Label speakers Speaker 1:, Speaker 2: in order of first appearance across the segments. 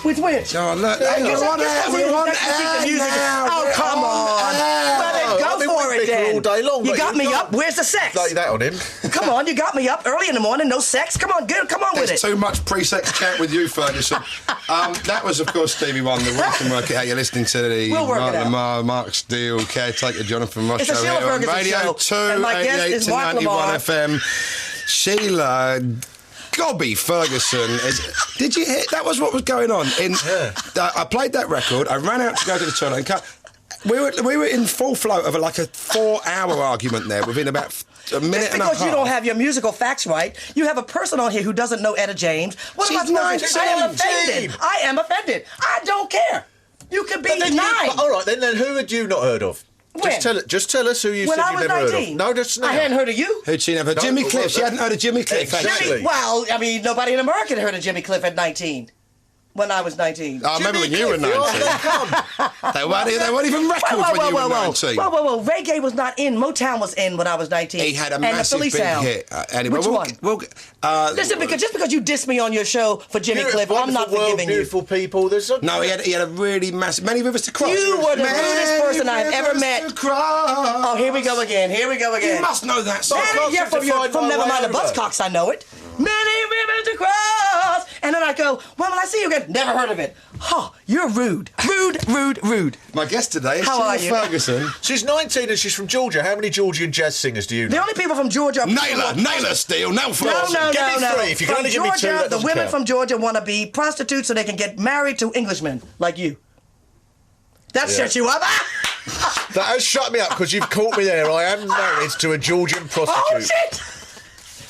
Speaker 1: With which?
Speaker 2: Oh, look. Hey, we want
Speaker 1: the music. Oh, come on. Well, then go for it, then.
Speaker 3: All day long,
Speaker 1: you got me up. Where's the sex?
Speaker 3: Lay that on him.
Speaker 1: Come on, you got me up early in the morning. No sex. Come on, good. Come on with it.
Speaker 2: There's too much pre-sex chat with you, Ferguson. That was, of course, Stevie Wonder. We can work it out. You're listening to the Mark Lamarr, Mark Steele, Caretaker, Jonathan Ross show
Speaker 1: here on
Speaker 2: Radio 2, 88 to 91 FM. Sheila Ferguson. Did you hear? That was what was going on. I played that record. I ran out to go to the toilet and cut. We were in full flow of a 4-hour argument there within about a minute and a half.
Speaker 1: Because you don't have your musical facts right. You have a person on here who doesn't know Etta James. What am I supposed to say? I am offended. I am offended. I don't care. You could be 9.
Speaker 3: All right, then who had you not heard of?
Speaker 1: When?
Speaker 3: Just tell us who you said you never heard of. No, just now.
Speaker 1: I hadn't heard of you.
Speaker 2: Who'd she never heard? Jimmy Cliff. She hadn't heard of Jimmy Cliff.
Speaker 3: Exactly.
Speaker 1: Well, I mean, nobody in America had heard of Jimmy Cliff at 19. When I was 19.
Speaker 2: I remember when you were 19. They weren't even records when you were 19.
Speaker 1: Whoa. Reggae was not in. Motown was in when I was 19.
Speaker 2: He had a massive big hit. Anyway,
Speaker 1: which one? Listen, just because you dissed me on your show for Jimmy Cliff, I'm not forgiving you.
Speaker 3: Beautiful people.
Speaker 2: No, he had a really massive... Many rivers to cross.
Speaker 1: You were the rudest person I've ever met. Oh, here we go again.
Speaker 2: You must know that song.
Speaker 1: Yeah, from Nevermind the Buzzcocks, I know it. Many rivers to cross. And then I go, when will I see you again? Never heard of it. Oh, you're rude. Rude.
Speaker 2: My guest today is Sheila Ferguson.
Speaker 3: She's 19 and she's from Georgia. How many Georgian jazz singers do you know?
Speaker 1: The only people from Georgia...
Speaker 2: Naylor, Steele. No,
Speaker 3: give me 3. If you can only give me 2, that
Speaker 1: the women from Georgia want to be prostitutes so they can get married to Englishmen like you. That shut you up.
Speaker 3: That has shut me up because you've caught me there. I am married to a Georgian prostitute.
Speaker 1: Oh, shit!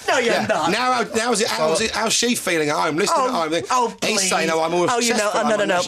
Speaker 1: No, you're not.
Speaker 2: How's she feeling at home? Listening at home. He's saying, I'm always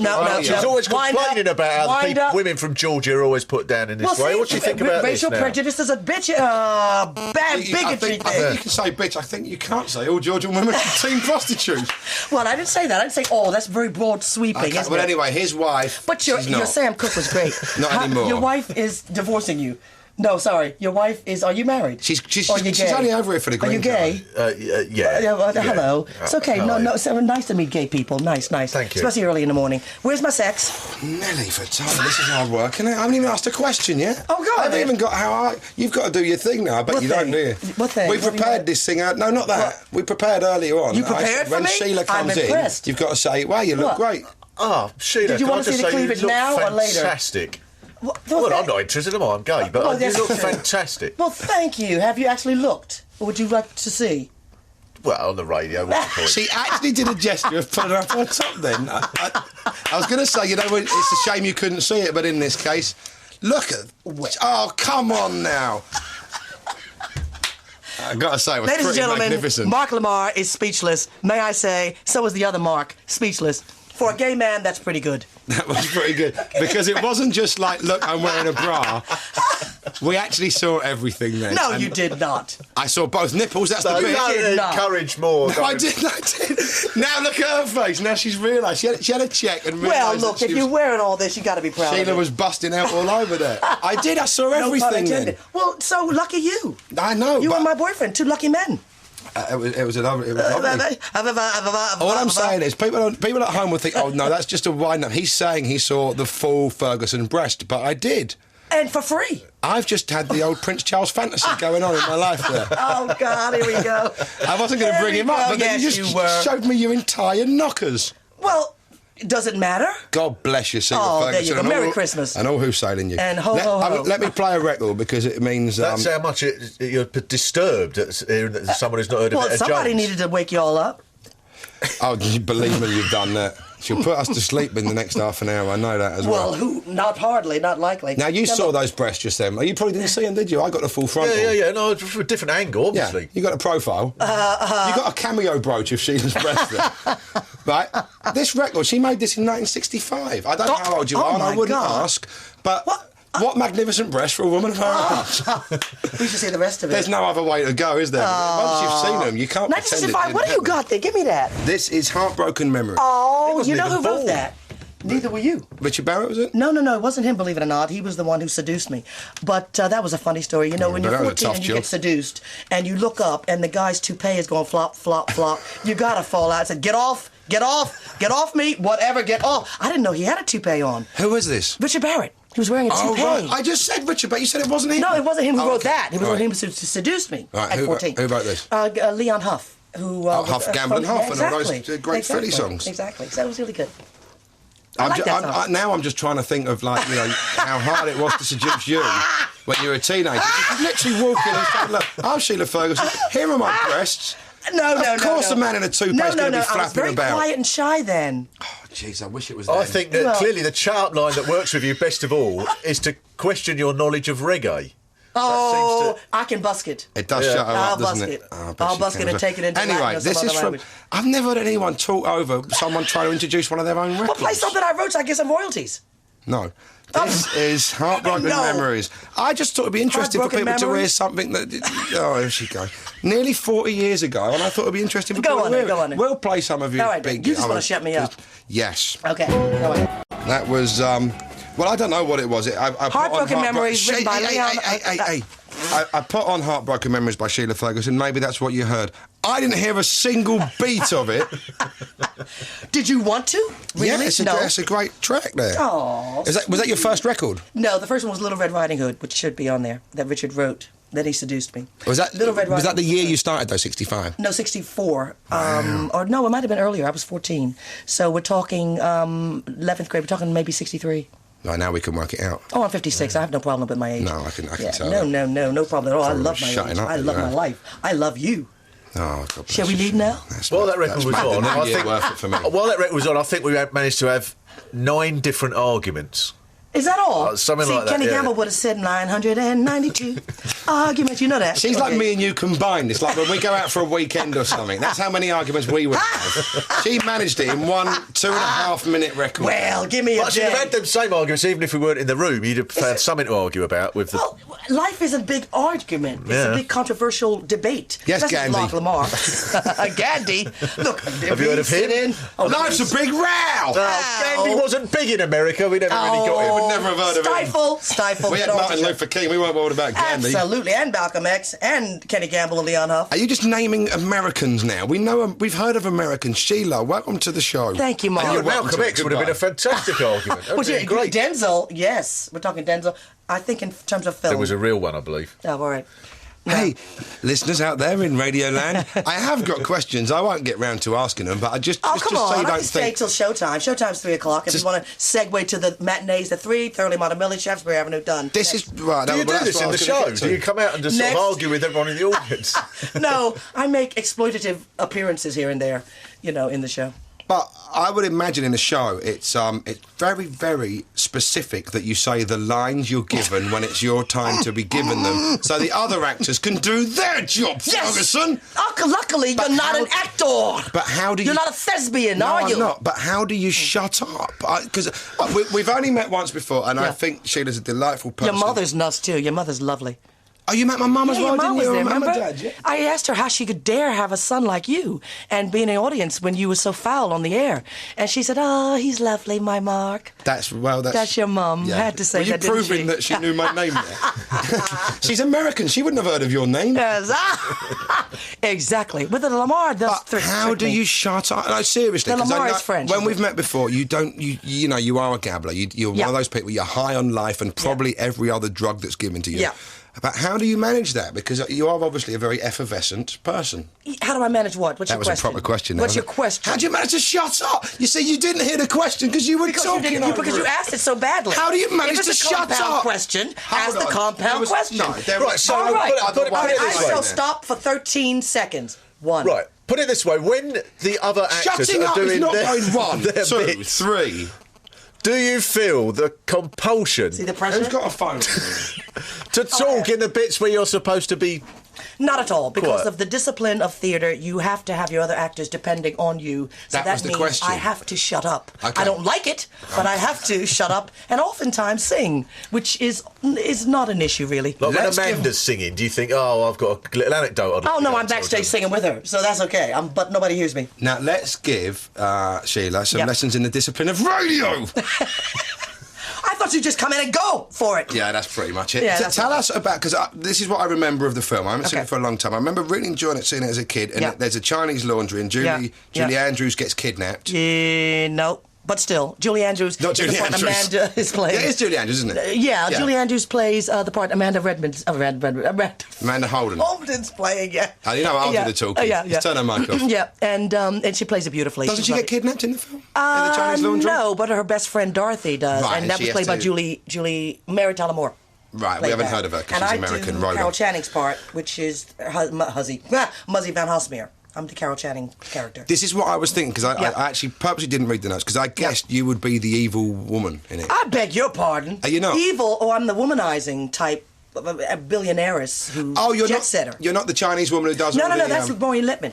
Speaker 1: no.
Speaker 3: She's always complaining about how women from Georgia are always put down in this way. What do you think about this now?
Speaker 1: Racial prejudice is a bad bigotry thing.
Speaker 2: You can say bitch. I think you can't say all Georgian women are teen prostitutes.
Speaker 1: Well, I didn't say that. I didn't say all. That's very broad sweeping, isn't it?
Speaker 2: But anyway, his wife...
Speaker 1: But your Sam Cooke was great.
Speaker 2: Not anymore.
Speaker 1: Your wife is divorcing you. No, sorry. Your wife is... Are you married?
Speaker 2: She's only over here for the green card.
Speaker 1: Are you gay?
Speaker 3: Yeah.
Speaker 1: Hello. It's okay.
Speaker 3: Hello.
Speaker 1: No. So nice to meet gay people. Nice.
Speaker 3: Thank you.
Speaker 1: Especially early in the morning. Where's my sex?
Speaker 2: Nelly, for time. This is hard work, isn't it? I haven't even asked a question yet.
Speaker 1: Oh, God.
Speaker 2: I haven't even got You've got to do your thing now. I bet you don't, do you?
Speaker 1: What thing?
Speaker 2: We prepared this thing out. No, not that. What? We prepared earlier on.
Speaker 1: You prepared for me?
Speaker 2: When Sheila comes in, you've got to say, wow, you look great.
Speaker 3: Oh, Sheila,
Speaker 1: did you want to see the cleavage now or later?
Speaker 3: Fantastic. Well, I'm not interested, am I? I'm gay, but you look fantastic.
Speaker 1: Well, thank you. Have you actually looked? Or would you like to see?
Speaker 3: Well, on the radio, what's the point?
Speaker 2: She actually did a gesture of putting her up on top then. I was going to say, it's a shame you couldn't see it, but in this case, look at... Oh, come on now. I've got to say, it was
Speaker 1: Ladies and gentlemen,
Speaker 2: magnificent.
Speaker 1: Mark Lamarr is speechless. May I say, so is the other Mark, speechless. For a gay man, that's pretty good.
Speaker 2: That was pretty good. Because it wasn't just like, look, I'm wearing a bra. We actually saw everything then.
Speaker 1: No, you did not.
Speaker 2: I saw both nipples, that's the bit.
Speaker 3: Encourage more.
Speaker 2: No, I did. Now look at her face. Now she's realised. She had a check and realised.
Speaker 1: Well, look, if you're wearing all this, you got to be proud of it.
Speaker 2: Sheila was busting out all over there. I did. I saw everything then.
Speaker 1: Well, so lucky you.
Speaker 2: I know.
Speaker 1: You and my boyfriend, 2 lucky men.
Speaker 2: It was lovely. All I'm saying is people at home will think, oh no, that's just a wind up. He's saying he saw the full Ferguson breast, but I did.
Speaker 1: And for free.
Speaker 2: I've just had the old Prince Charles fantasy going on in my life there.
Speaker 1: Oh God, here we go.
Speaker 2: I wasn't going to bring him up, but then you just showed me your entire knockers.
Speaker 1: Well, does it matter?
Speaker 2: God bless you, Sheila Ferguson.
Speaker 1: There you go. Merry Christmas.
Speaker 2: And all who's sailing you.
Speaker 1: And ho, ho, ho.
Speaker 2: Let me play a record because it means...
Speaker 3: That's how much you're disturbed at hearing that someone who's not heard of Etta James.
Speaker 1: Well, somebody needed to wake you all up.
Speaker 2: Oh, believe me, you've done that. She'll put us to sleep in the next half an hour. I know that as well.
Speaker 1: Well, who? Not hardly, not likely.
Speaker 2: Now, you saw those breasts just then. You probably didn't see them, did you? I got the full frontal.
Speaker 3: Yeah. No, from a different angle, obviously.
Speaker 2: Yeah, you got a profile. You got a cameo brooch of Sheila's breast there. Right? This record, she made this in 1965. I don't know how old you are, and I wouldn't ask. But what magnificent breast for a woman of her age.
Speaker 1: We should see the rest of it.
Speaker 2: There's no other way to go, is there? Once you've seen them, you can't pretend it didn't
Speaker 1: what do you
Speaker 2: happen.
Speaker 1: got there? Give me that.
Speaker 2: This is Heartbroken Memory.
Speaker 1: Oh, you know who wrote that? Neither were you.
Speaker 2: Richard Barrett, was it?
Speaker 1: No, it wasn't him, believe it or not. He was the one who seduced me. But that was a funny story. You know, when you're 14 and you get seduced, and you look up, and the guy's toupee is going flop, flop, flop, you gotta fall out and say, get off Get off me, whatever, get off. I didn't know he had a toupee on.
Speaker 2: Who was this?
Speaker 1: Richard Barrett. He was wearing a toupee.
Speaker 2: Oh, right. I just said Richard Barrett. You said it wasn't him?
Speaker 1: No, it wasn't him who wrote that. It was
Speaker 2: right.
Speaker 1: him who seduced me
Speaker 2: right.
Speaker 1: at 14.
Speaker 2: Who wrote this?
Speaker 1: Leon Huff. Who,
Speaker 2: Huff, Gamble and Huff,
Speaker 1: exactly.
Speaker 2: and all those great Philly songs.
Speaker 1: Exactly. So that was really good.
Speaker 2: Now I'm just trying to think of, like, you know, how hard it was to seduce you when you were a teenager. You literally walk in and say, look, I'm Sheila Ferguson, here are my breasts.
Speaker 1: No.
Speaker 2: Of course a man in a toupee is going to be flapping
Speaker 1: I was very
Speaker 2: about.
Speaker 1: quiet and shy then.
Speaker 2: Oh, jeez, I wish it was
Speaker 3: I
Speaker 2: then.
Speaker 3: think that clearly the chart line that works with you best of all is to question your knowledge of reggae.
Speaker 1: Oh, I can busk it.
Speaker 2: It does shut her
Speaker 1: I'll
Speaker 2: up, doesn't
Speaker 1: busk
Speaker 2: it?
Speaker 1: it.
Speaker 2: Oh,
Speaker 1: I'll busk it and take it into
Speaker 2: Anyway,
Speaker 1: Latin or some
Speaker 2: this is
Speaker 1: other
Speaker 2: from...
Speaker 1: language.
Speaker 2: I've never had anyone talk over someone trying to introduce one of their own records.
Speaker 1: Well, play something I wrote so I get some royalties.
Speaker 2: No. This is Heartbroken
Speaker 1: No.
Speaker 2: Memories. I just thought it'd be interesting for
Speaker 1: Heartbroken
Speaker 2: people to hear
Speaker 1: Memories?
Speaker 2: something that... Oh, here she goes. Nearly 40 years ago, and I thought it'd be interesting for
Speaker 1: Go
Speaker 2: people
Speaker 1: on
Speaker 2: to
Speaker 1: then,
Speaker 2: hear
Speaker 1: go on
Speaker 2: it.
Speaker 1: then.
Speaker 2: We'll play some of your
Speaker 1: All right,
Speaker 2: big...
Speaker 1: you just want to shut me up.
Speaker 2: Yes.
Speaker 1: Okay, go on.
Speaker 2: That was... well, I don't know what it was. I put on
Speaker 1: Heartbroken Memories, written by Leon...
Speaker 2: Hey. I put on Heartbroken Memories by Sheila Ferguson. Maybe that's what you heard. I didn't hear a single beat of it.
Speaker 1: Did you want to? Really?
Speaker 2: Yeah, it's a great track there.
Speaker 1: Oh.
Speaker 2: Was that your first record?
Speaker 1: No, the first one was Little Red Riding Hood, which should be on there, that Richard wrote. Then he seduced me.
Speaker 2: Was that
Speaker 1: Little Red Riding
Speaker 2: the
Speaker 1: Hood.
Speaker 2: year you started, though, 65?
Speaker 1: No, 64.
Speaker 2: Wow.
Speaker 1: Or no, it might have been earlier. I was 14. So we're talking 11th grade. We're talking maybe 63.
Speaker 2: Right, now we can work it out.
Speaker 1: Oh, I'm 56. I have no problem with my age.
Speaker 2: No, I can tell.
Speaker 1: No problem at all. I
Speaker 2: Probably
Speaker 1: love my age.
Speaker 2: shutting up
Speaker 1: I love
Speaker 2: there,
Speaker 1: my
Speaker 2: right?
Speaker 1: life. I love you.
Speaker 2: Oh, God bless
Speaker 1: Shall we
Speaker 2: you.
Speaker 1: leave now?
Speaker 3: While that record was on, I think
Speaker 2: worth it for me.
Speaker 3: While that record was on, I think we managed to have 9 different arguments.
Speaker 1: Is that all?
Speaker 3: Something like that,
Speaker 1: Kenny
Speaker 3: yeah.
Speaker 1: Gamble would have said 992 arguments. You know that.
Speaker 2: She's like
Speaker 1: Okay.
Speaker 2: me and you combined. It's like when we go out for a weekend or something. That's how many arguments we would have. She managed it in one 2.5 minute record.
Speaker 1: Well, give me a
Speaker 3: But she'd have
Speaker 1: day.
Speaker 3: had them same arguments even if we weren't in the room. You'd have found something to argue about with the...
Speaker 1: Well, life is a big argument. It's
Speaker 3: Yeah.
Speaker 1: a big controversial debate.
Speaker 2: Yes,
Speaker 1: Especially
Speaker 2: Gandhi.
Speaker 1: Lamarr. Gandhi. Look,
Speaker 3: Have you heard of him?
Speaker 2: Life's a big row!
Speaker 3: Oh, Gandhi wasn't big in America. We never really got him.
Speaker 2: would never have heard of him.
Speaker 1: Stifle.
Speaker 2: We had
Speaker 1: Don't
Speaker 2: Martin
Speaker 1: you-
Speaker 2: Luther King. We weren't worried about Gandhi.
Speaker 1: Absolutely, and Malcolm X, and Kenny Gamble and Leon Huff.
Speaker 2: Are you just naming Americans now? We've heard of Americans. Sheila, welcome to the show.
Speaker 1: Thank you, Mark.
Speaker 3: You
Speaker 2: You're
Speaker 3: and
Speaker 2: welcome
Speaker 3: Malcolm
Speaker 2: to it.
Speaker 3: X would have been a
Speaker 2: Goodbye.
Speaker 3: fantastic argument. That would have been great.
Speaker 1: Denzel, yes. We're talking Denzel. I think in terms of film.
Speaker 3: There was a real one, I believe.
Speaker 1: Oh, all right.
Speaker 2: Hey, listeners out there in Radio Land, I have got questions. I won't get round to asking them, but I just
Speaker 1: Oh,
Speaker 2: just,
Speaker 1: come
Speaker 2: just so
Speaker 1: on.
Speaker 2: you
Speaker 1: I
Speaker 2: don't
Speaker 1: can stay
Speaker 2: think.
Speaker 1: till showtime. Showtime's 3 o'clock. If
Speaker 2: Just-
Speaker 1: you want to segue to the matinees, the 3, Thoroughly Modern Millie, Shaftesbury Avenue, done.
Speaker 2: This is right.
Speaker 3: Do you
Speaker 2: well,
Speaker 3: do
Speaker 2: that's
Speaker 3: this
Speaker 2: what I
Speaker 3: in the
Speaker 2: was gonna
Speaker 3: show?
Speaker 2: get to.
Speaker 3: Do you come out and just sort of
Speaker 1: Next.
Speaker 3: argue with everyone in the audience?
Speaker 1: No, I make exploitative appearances here and there, in the show.
Speaker 2: But I would imagine in the show, it's very, very specific that you say the lines you're given when it's your time to be given them, so the other actors can do their job. Ferguson.
Speaker 1: Luckily,
Speaker 2: But
Speaker 1: you're not
Speaker 2: how-
Speaker 1: an actor.
Speaker 2: But how do you?
Speaker 1: You're not a thespian,
Speaker 2: No,
Speaker 1: are
Speaker 2: I'm
Speaker 1: you?
Speaker 2: not. But how do you shut up? Because we've only met once before, and I
Speaker 1: Yeah.
Speaker 2: think Sheila's a delightful person.
Speaker 1: Your mother's nuts, too. Your mother's lovely.
Speaker 2: Oh, you met my mum as
Speaker 1: Yeah,
Speaker 2: well,
Speaker 1: your mom
Speaker 2: didn't
Speaker 1: was
Speaker 2: you?
Speaker 1: there,
Speaker 2: Mum and
Speaker 1: remember?
Speaker 2: Dad, yeah.
Speaker 1: I asked her how she could dare have a son like you and be in an audience when you were so foul on the air. And she said, oh, he's lovely, my Mark.
Speaker 2: That's
Speaker 1: That's your mum.
Speaker 2: Yeah.
Speaker 1: Had to say
Speaker 2: Were you
Speaker 1: that, didn't
Speaker 2: proving
Speaker 1: she?
Speaker 2: that she knew my name there? She's American. She wouldn't have heard of your name.
Speaker 1: Yes. Exactly. With the Lamarr, that's
Speaker 2: But how do you shut up? No, seriously.
Speaker 1: The
Speaker 2: 'cause I
Speaker 1: Lamarr
Speaker 2: know-
Speaker 1: is French,
Speaker 2: When
Speaker 1: isn't
Speaker 2: we've
Speaker 1: it?
Speaker 2: met before, you are a gambler. You're one
Speaker 1: Yeah.
Speaker 2: of those people. You're high on life and probably every other drug that's given to you.
Speaker 1: Yeah.
Speaker 2: But how do you manage that? Because you are obviously a very effervescent person.
Speaker 1: How do I manage what? What's
Speaker 2: That
Speaker 1: your
Speaker 2: was
Speaker 1: question?
Speaker 2: a proper question.
Speaker 1: What's
Speaker 2: wasn't
Speaker 1: your
Speaker 2: it?
Speaker 1: question?
Speaker 2: How do you manage to shut up? You see, you didn't hear the question because you were talking over
Speaker 1: because you
Speaker 2: it.
Speaker 1: asked it so badly.
Speaker 2: How do you manage
Speaker 1: if it's
Speaker 2: to
Speaker 1: a
Speaker 2: shut
Speaker 1: compound
Speaker 2: up?
Speaker 1: question,
Speaker 2: Hold
Speaker 1: ask the
Speaker 2: on.
Speaker 1: compound
Speaker 2: There was-
Speaker 1: question.
Speaker 2: no, there was-
Speaker 3: Right, so
Speaker 1: All right.
Speaker 3: put it
Speaker 1: I
Speaker 3: this way
Speaker 1: shall
Speaker 3: then.
Speaker 1: stop for 13 seconds. 1.
Speaker 3: Right, put it this way. When the other actors
Speaker 2: Shutting
Speaker 3: are
Speaker 2: up is
Speaker 3: doing
Speaker 2: not
Speaker 3: their,
Speaker 2: going 1,
Speaker 3: their
Speaker 2: 2,
Speaker 3: bits,
Speaker 2: 3.
Speaker 3: do you feel the compulsion
Speaker 1: See the pressure?
Speaker 2: Who's got a phone?
Speaker 3: to talk in the bits where you're supposed to be...
Speaker 1: Not at all. Because
Speaker 3: Quiet.
Speaker 1: of the discipline of theatre, you have to have your other actors depending on you. So
Speaker 2: That
Speaker 1: that
Speaker 2: was the
Speaker 1: means
Speaker 2: question.
Speaker 1: I have to shut up.
Speaker 2: Okay.
Speaker 1: I don't like it, but I have to shut up and oftentimes sing, which is not an issue, really.
Speaker 3: Like
Speaker 2: Let's
Speaker 3: when Amanda's singing, do you think, oh, I've got a little anecdote?
Speaker 1: Oh, no, I'm backstage singing with her, so that's okay. But nobody hears me.
Speaker 2: Now, let's give Sheila some
Speaker 1: Yep.
Speaker 2: lessons in the discipline of radio.
Speaker 1: I thought you'd just come in and go for it.
Speaker 2: Yeah, that's pretty much it.
Speaker 1: Yeah,
Speaker 2: Tell us about, because this is what I remember of the film. I haven't seen
Speaker 1: Okay.
Speaker 2: it for a long time. I remember really enjoying it, seeing it as a kid. And there's a Chinese laundry, and Julie Andrews gets kidnapped.
Speaker 1: No. But still, Julie Andrews.
Speaker 2: Not Julie
Speaker 1: the part
Speaker 2: Andrews.
Speaker 1: Amanda is playing.
Speaker 2: Yeah, it's Julie Andrews, isn't it?
Speaker 1: Julie Andrews plays the part Amanda Redmond.
Speaker 2: Amanda Holden.
Speaker 1: Holden's playing. Yeah.
Speaker 2: Oh, you know, I'll do the talking. Just turn her mic off.
Speaker 1: Yeah, and she plays it beautifully.
Speaker 2: Doesn't she get kidnapped in the film? In the Chinese laundry?
Speaker 1: No, but her best friend Dorothy does,
Speaker 2: Right,
Speaker 1: and that was played by Julie Mary Lamarr.
Speaker 2: Right, we haven't heard of her because she's American.
Speaker 1: And I do Carol Channing's part, which is Muzzy Van Halsmeer. I'm the Carol Channing character.
Speaker 2: This is what I was thinking, because I actually purposely didn't read the notes, because I guessed you would be the evil woman in it.
Speaker 1: I beg your pardon.
Speaker 2: Are you not?
Speaker 1: Evil, I'm the womanizing type, a billionaires who's jet-setter.
Speaker 2: You're not the Chinese woman who does
Speaker 1: No,
Speaker 2: all the...
Speaker 1: that's Maureen Lipman.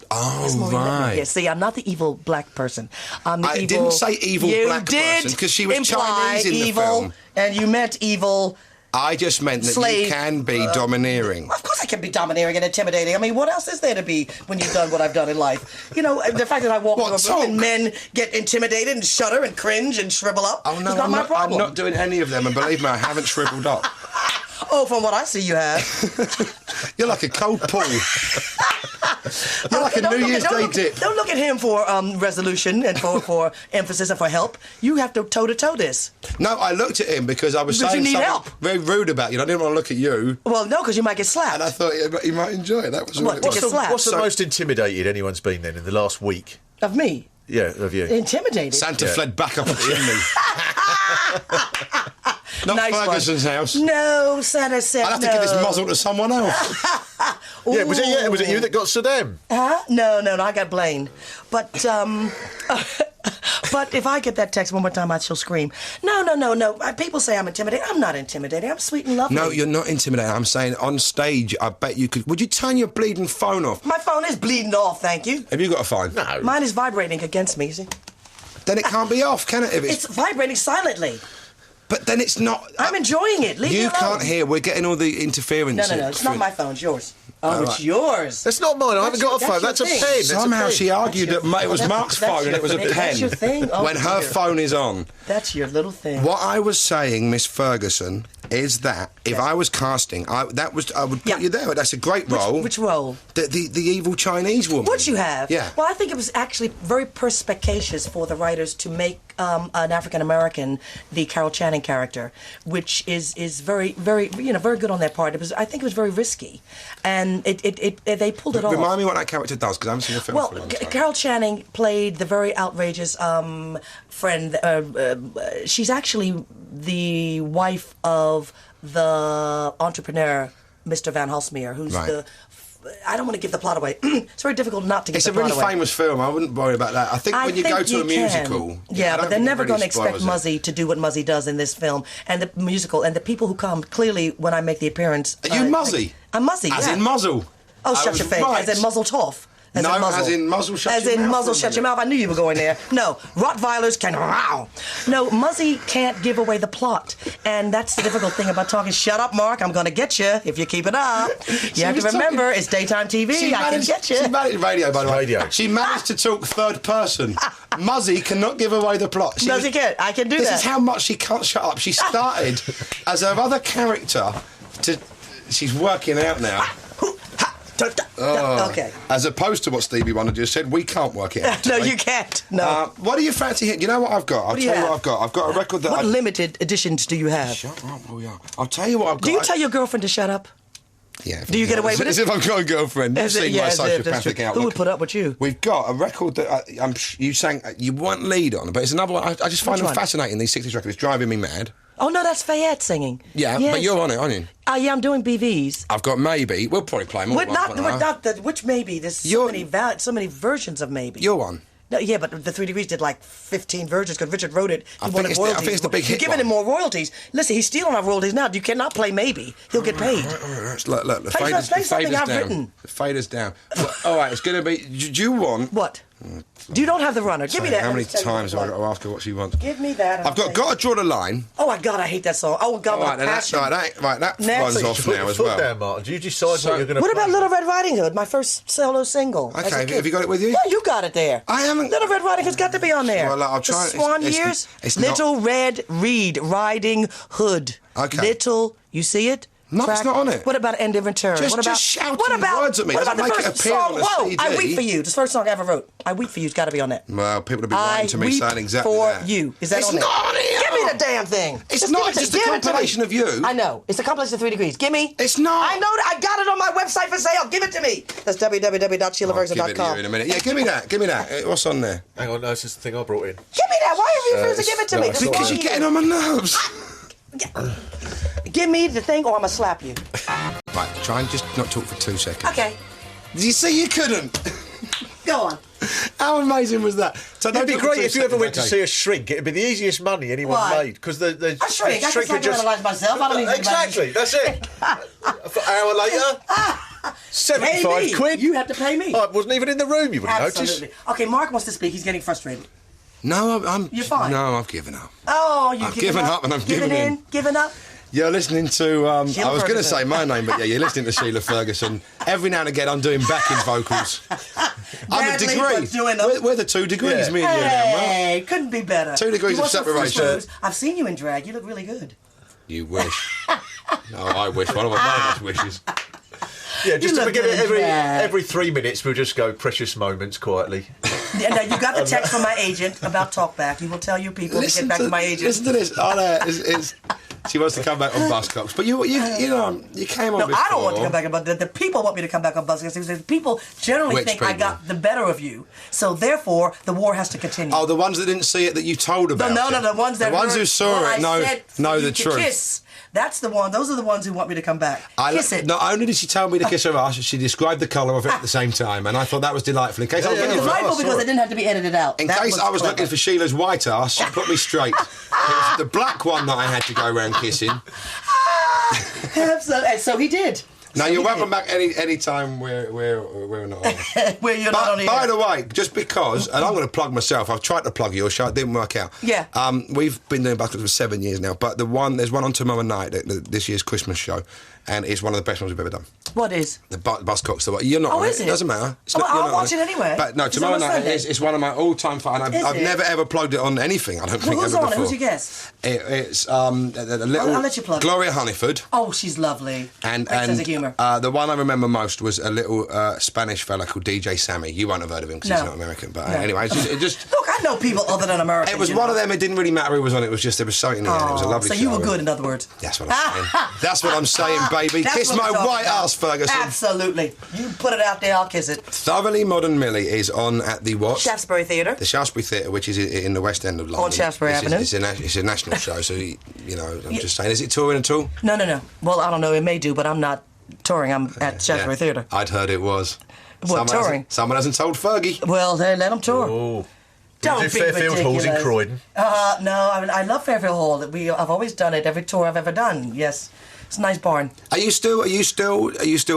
Speaker 2: Oh, right.
Speaker 1: Yeah, see, I'm not the evil black person. I'm the evil...
Speaker 2: I didn't say evil black person, because she was Chinese in the film.
Speaker 1: And you meant evil...
Speaker 2: I just meant that
Speaker 1: slave.
Speaker 2: you can be domineering.
Speaker 1: Of course I can be domineering and intimidating. I mean, what else is there to be when you've done what I've done in life? You know, the fact that I walk into a room and men get intimidated and shudder and cringe and shrivel up is not my problem.
Speaker 2: I'm not doing any of them, and believe me, I haven't shriveled up.
Speaker 1: Oh, from what I see, you have.
Speaker 2: You're like a cold pool. You're like a New Year's Day dip.
Speaker 1: Don't look at him for resolution and for emphasis and for help. You have to toe-to-toe this.
Speaker 2: No, I looked at him because I was saying something very rude about you. I didn't want to look at you.
Speaker 1: Well, no, because you might get slapped.
Speaker 2: And I thought he might enjoy it. That was
Speaker 3: What's the most intimidated anyone's been then in the last week?
Speaker 1: Of me?
Speaker 3: Yeah, of you.
Speaker 1: Intimidated?
Speaker 2: Santa fled back up the chimney. Not
Speaker 1: nice
Speaker 2: Ferguson's house.
Speaker 1: No, Santa said
Speaker 2: I'll have to give this muzzle to someone else.
Speaker 3: Yeah, was it you that got Saddam?
Speaker 1: No, I got blamed. But but if I get that text one more time, I shall scream. No. People say I'm intimidating. I'm not intimidating. I'm sweet and lovely.
Speaker 2: No, you're not intimidating. I'm saying on stage, I bet you could... Would you turn your bleeding phone off?
Speaker 1: My phone is bleeding off, thank you.
Speaker 2: Have you got a phone?
Speaker 3: No.
Speaker 1: Mine is vibrating against me, see?
Speaker 2: Then it can't be off, can it? If
Speaker 1: it's vibrating silently.
Speaker 2: But then it's not...
Speaker 1: I'm enjoying it. Leave me alone.
Speaker 2: You can't hear. We're getting all the interference.
Speaker 1: No. It's not my phone. It's yours. Oh, it's yours.
Speaker 3: That's not mine. I haven't got a phone. That's a pen.
Speaker 2: Somehow she argued that it was Mark's phone and it was a pen.
Speaker 1: That's your thing. Oh,
Speaker 2: when her phone is on.
Speaker 1: That's your little thing.
Speaker 2: What I was saying, Miss Ferguson, is that if I was casting, I would put you there. That's a great role.
Speaker 1: Which role?
Speaker 2: The evil Chinese woman.
Speaker 1: Would you have?
Speaker 2: Yeah.
Speaker 1: Well, I think it was actually very perspicacious for the writers to make an African American the Carol Channing character, which is very very very good on their part. I think it was very risky, and they pulled it off.
Speaker 2: Remind me what that character does, because I haven't seen the film for a long time.
Speaker 1: Carol Channing played the very outrageous friend. She's actually the wife of the entrepreneur, Mr. Van Halsmeer, who's the... I don't want to give the plot away. It's very difficult not to give the plot away.
Speaker 2: It's a really famous film. I wouldn't worry about that. I think when you go to a musical...
Speaker 1: Yeah, but they're never going to expect Muzzy to do what Muzzy does in this film. And the musical, and the people who come, clearly, when I make the appearance...
Speaker 2: Are you Muzzy?
Speaker 1: I'm Muzzy,
Speaker 2: As in muzzle?
Speaker 1: Oh, shut your face.
Speaker 2: Right.
Speaker 1: As in muzzle toff.
Speaker 2: As in muzzle shut your mouth.
Speaker 1: As in muzzle shut your mouth. I knew you were going there. No, Rottweilers can... No, Muzzy can't give away the plot. And that's the difficult thing about talking. Shut up, Mark. I'm going to get you if you keep it up. You have to remember, it's daytime TV. I can get you.
Speaker 2: She managed radio, by the way. She managed to talk third person. Muzzy cannot give away the plot.
Speaker 1: Muzzy can't. I can do that.
Speaker 2: This is how much she can't shut up. She started as her other character She's working out now.
Speaker 1: Okay.
Speaker 2: As opposed to what Stevie Wonder just said, we can't work it out.
Speaker 1: No, you can't. No.
Speaker 2: What do you fancy here? You know what I've got? I'll tell you what I've got. I've got a record that...
Speaker 1: What limited editions do you have?
Speaker 2: Shut up, I'll tell you what I've got.
Speaker 1: Do you tell your girlfriend to shut up?
Speaker 2: Yeah.
Speaker 1: Do you get away with it?
Speaker 2: As if I've got a girlfriend. You've seen my sociopathic outlook.
Speaker 1: Who would put up with you?
Speaker 2: We've got a record that you sang... You weren't lead on, but it's another one. I just find them fascinating, these 60s records. It's driving me mad.
Speaker 1: Oh, no, that's Fayette singing.
Speaker 2: Yeah, yes. But you're on it, aren't you?
Speaker 1: Yeah, I'm doing BVs.
Speaker 2: I've got Maybe. We'll probably play more.
Speaker 1: Which Maybe? There's so many versions of Maybe.
Speaker 2: You're one.
Speaker 1: No, yeah, but the 3 Degrees did like 15 versions because Richard wrote it.
Speaker 2: I think it's the big hit.
Speaker 1: You're giving him more royalties. Listen, he's stealing our royalties now. You cannot play Maybe. He'll get paid.
Speaker 2: Look, the
Speaker 1: play something I've written.
Speaker 2: The fader's down. All right, it's going to be... Do you want...
Speaker 1: What? You don't have the runner. Give me that.
Speaker 2: How many times have I got to ask her what she wants?
Speaker 1: Give me that.
Speaker 2: I've got to draw the line.
Speaker 1: Oh, my God, I hate that song. Oh, God, my passion.
Speaker 2: That
Speaker 1: Next.
Speaker 2: runs off now as well.
Speaker 3: Down, Martin. Do you decide what you're going to
Speaker 1: What about Little Red Riding Hood, my first solo single?
Speaker 2: Okay, have you got it with you?
Speaker 1: Yeah, you got it there.
Speaker 2: I haven't.
Speaker 1: Little Red Riding Hood's got to be on there.
Speaker 2: Well, I'll try.
Speaker 1: The Swan Years. Little Red Riding Hood.
Speaker 2: Okay.
Speaker 1: Little, you see it?
Speaker 2: No, it's not on it.
Speaker 1: What about End of Return?
Speaker 2: Just shouting words at me.
Speaker 1: What about
Speaker 2: Doesn't
Speaker 1: the
Speaker 2: make
Speaker 1: first
Speaker 2: it appear
Speaker 1: song?
Speaker 2: on the
Speaker 1: Whoa,
Speaker 2: CD.
Speaker 1: I Weep For You. This first song I ever wrote. I Weep For You's got to be on that.
Speaker 2: Well, people will be writing to me saying exactly
Speaker 1: for
Speaker 2: that.
Speaker 1: You. Is that
Speaker 2: it's
Speaker 1: on there?
Speaker 2: not on here.
Speaker 1: Give me the damn thing.
Speaker 2: It's not just a compilation of you.
Speaker 1: I know. It's a compilation of 3 Degrees. Give me.
Speaker 2: It's not.
Speaker 1: I know that. I got it on my website for sale. Give it to me. That's www.SheilaFerguson.com.
Speaker 2: I'll give it to you in a minute. Yeah, give me that. Give me that. What's on there?
Speaker 3: Hang on, no, this is the thing I brought in.
Speaker 1: Give me that. Why are you refusing to give it to me?
Speaker 2: Because you're getting on my nerves.
Speaker 1: Give me the thing or I'm going to slap you.
Speaker 2: Right, try and just not talk for 2 seconds.
Speaker 1: Okay.
Speaker 2: Did you see you couldn't?
Speaker 1: Go on.
Speaker 2: How amazing was that? So
Speaker 3: It'd be great if you ever went to see a shrink. It'd be the easiest money anyone made. Because the
Speaker 1: a shrink? I can psychoanalyze myself. I don't need to
Speaker 3: Exactly, that's it. An hour later, 75 quid.
Speaker 1: You have to pay me.
Speaker 3: I wasn't even in the room, you wouldn't notice.
Speaker 1: Okay, Mark wants to speak. He's getting frustrated.
Speaker 2: No, I'm...
Speaker 1: You're fine.
Speaker 2: No, I've given up.
Speaker 1: Oh, you've
Speaker 2: given up and I've given in.
Speaker 1: Given up?
Speaker 2: You're listening to... I was going to
Speaker 1: Ferguson.
Speaker 2: say my name, but yeah, you're listening to Sheila Ferguson. Every now and again, I'm doing backing vocals. I'm a degree. We're the 2 degrees, me and you now,
Speaker 1: Hey, couldn't be better.
Speaker 2: 2 degrees of separation.
Speaker 1: I've seen you in drag. You look really good.
Speaker 2: You wish. No, I wish. One of my wishes.
Speaker 3: Yeah, just to forget it every 3 minutes, we'll just go precious moments quietly.
Speaker 1: Yeah, no, you got the text from my agent about talkback. He will tell you people to get back to my agent.
Speaker 2: Listen to this. She wants to come back on Buzzcocks, but you came on before.
Speaker 1: I don't want to come back on Buzzcocks. The people want me to come back on Buzzcocks because people generally think I got the better of you. So therefore, the war has to continue.
Speaker 2: Oh, the ones that didn't see it that you told about.
Speaker 1: No, the ones that
Speaker 2: who saw it know the truth.
Speaker 1: Kiss. That's the one. Those are the ones who want me to come back. Kiss it.
Speaker 2: Not only did she tell me to kiss her ass, she described the colour of it at the same time, and I thought that was delightful. In case I was looking
Speaker 1: delightful because it didn't have to be edited out.
Speaker 2: In case I was looking for Sheila's white ass, she put me straight. It was the black one that I had to go around kissing.
Speaker 1: So he did.
Speaker 2: Now you're welcome back any time we're not on.
Speaker 1: Where you're not on here.
Speaker 2: By the way, just because, and I'm going to plug myself. I've tried to plug your show, it didn't work out.
Speaker 1: Yeah.
Speaker 2: We've been doing Buzzcocks for 7 years now, but there's one on tomorrow night, this year's Christmas show, and it's one of the best ones we've ever done.
Speaker 1: What is?
Speaker 2: The Buzzcocks. You're not on
Speaker 1: is
Speaker 2: it.
Speaker 1: it?
Speaker 2: It doesn't matter.
Speaker 1: I'll watch it anyway.
Speaker 2: But no, tomorrow night it's one of my all-time favourites. I've never ever plugged it on anything. I don't think
Speaker 1: who's
Speaker 2: ever
Speaker 1: on
Speaker 2: before.
Speaker 1: Who's your guest?
Speaker 2: It's a little.
Speaker 1: I'll let you plug
Speaker 2: Gloria Honeyford.
Speaker 1: Oh, she's lovely.
Speaker 2: And
Speaker 1: sense of humour.
Speaker 2: The one I remember most was a little Spanish fella called DJ Sammy. You won't have heard of him because he's not American. But anyway, it just
Speaker 1: look. I know people other than Americans.
Speaker 2: It was one of them. It didn't really matter who was on it. It was just there was something in the end. It was a lovely show.
Speaker 1: So you were good, in other words.
Speaker 2: That's what I'm saying. That's what I'm saying, baby. Kiss my white ass, Ferguson.
Speaker 1: Absolutely. You put it out there, I'll kiss it.
Speaker 2: Thoroughly Modern Millie is on at the what?
Speaker 1: Shaftesbury Theatre.
Speaker 2: The Shaftesbury Theatre, which is in the West End of London.
Speaker 1: On Shaftesbury Avenue.
Speaker 2: It's a national show, so, I'm just saying. Is it touring at all?
Speaker 1: No. Well, I don't know. It may do, but I'm not touring. I'm at Shaftesbury Theatre.
Speaker 2: I'd heard it was.
Speaker 1: What, touring?
Speaker 2: Someone hasn't told Fergie.
Speaker 1: Well, let them tour.
Speaker 3: Oh.
Speaker 1: Don't be
Speaker 3: Fairfield Hall's in Croydon.
Speaker 1: No, I love Fairfield Hall. I've always done it. Every tour I've ever done. Yes. It's a nice barn.
Speaker 2: Are you still